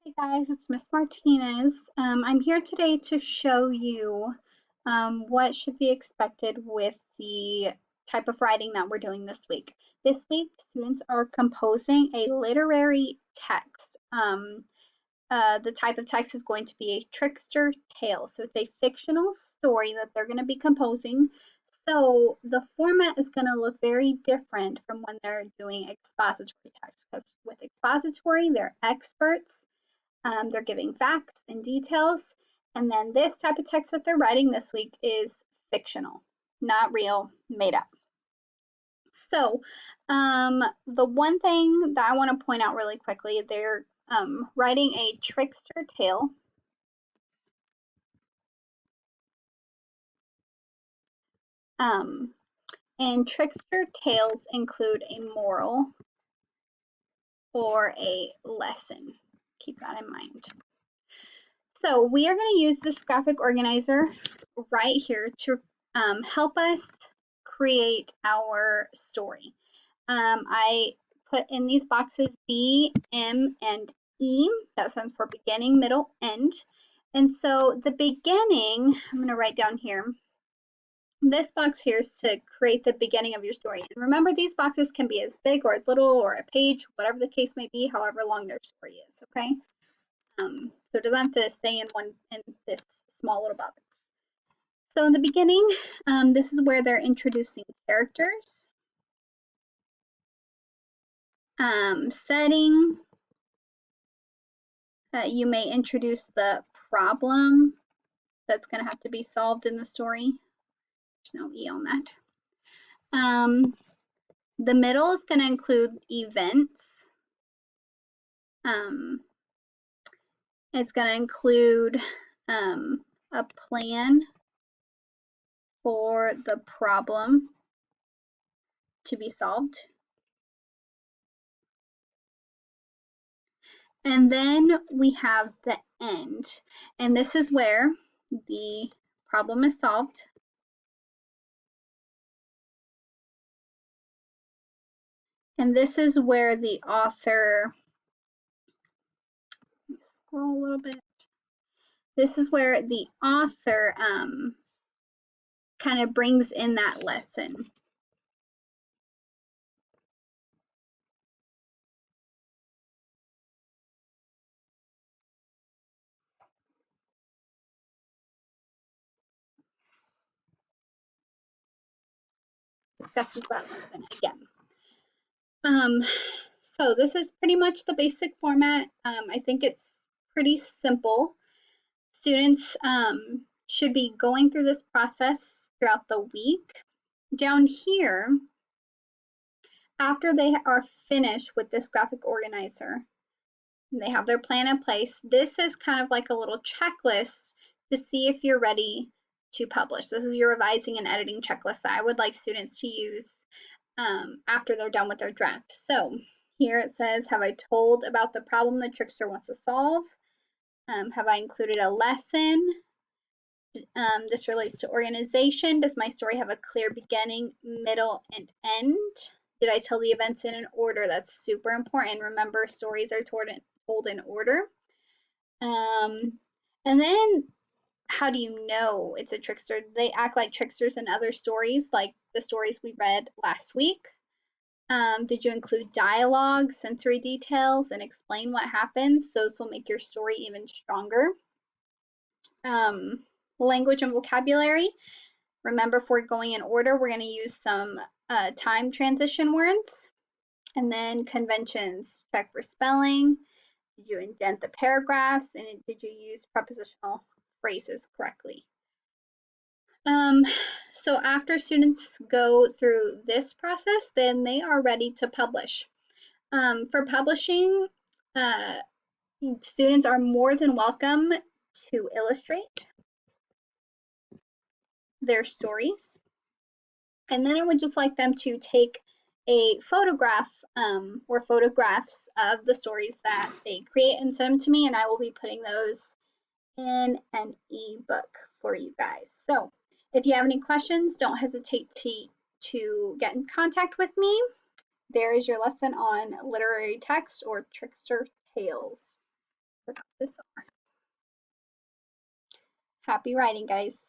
Hey guys, it's Miss Martinez. I'm here today to show you what should be expected with the type of writing that we're doing this week. This week, students are composing a literary text. The type of text is going to be a trickster tale. So it's a fictional story that they're going to be composing. So the format is going to look very different from when they're doing expository text, because with expository, they're experts. They're giving facts and details. And then this type of text that they're writing this week is fictional, not real, made up. So the one thing that I want to point out really quickly, they're writing a trickster tale. Um, and trickster tales include a moral or a lesson. Keep that in mind. So we are going to use this graphic organizer right here to help us create our story. I put in these boxes B, M, and E. That stands for beginning, middle, end. And so the beginning, I'm going to write down here. This box here is to create the beginning of your story. And remember, these boxes can be as big or as little or a page, whatever the case may be, however long their story is, okay? So it doesn't have to stay in this small little box. So in the beginning, this is where they're introducing characters, setting. You may introduce the problem that's going to have to be solved in the story. There's no E on that. The middle is going to include events. It's going to include a plan for the problem to be solved. And then we have the end. And this is where the problem is solved. And this is where the author, scroll a little bit. This is where the author kind of brings in that lesson. Discusses that lesson again. So this is pretty much the basic format. I think it's pretty simple. Students should be going through this process throughout the week. Down here, after they are finished with this graphic organizer, they have their plan in place. This is kind of like a little checklist to see if you're ready to publish. This is your revising and editing checklist that I would like students to use after they're done with their draft. So here it says, have I told about the problem the trickster wants to solve? Have I included a lesson? This relates to organization. Does my story have a clear beginning, middle, and end? Did I tell the events in an order? That's super important. Remember, stories are told in order. And then how do you know it's a trickster? They act like tricksters in other stories, like the stories we read last week. Did you include dialogue, sensory details, and explain what happens? Those will make your story even stronger. Language and vocabulary. Remember, if we're going in order, we're going to use some time transition words. And then conventions. Check for spelling. Did you indent the paragraphs? And did you use prepositional phrases correctly? So after students go through this process, then they are ready to publish. For publishing, students are more than welcome to illustrate their stories. And then I would just like them to take a photograph or photographs of the stories that they create and send them to me, and I will be putting those in an ebook for you guys. So if you have any questions, don't hesitate to get in contact with me. There is your lesson on literary text or trickster tales. Happy writing, guys.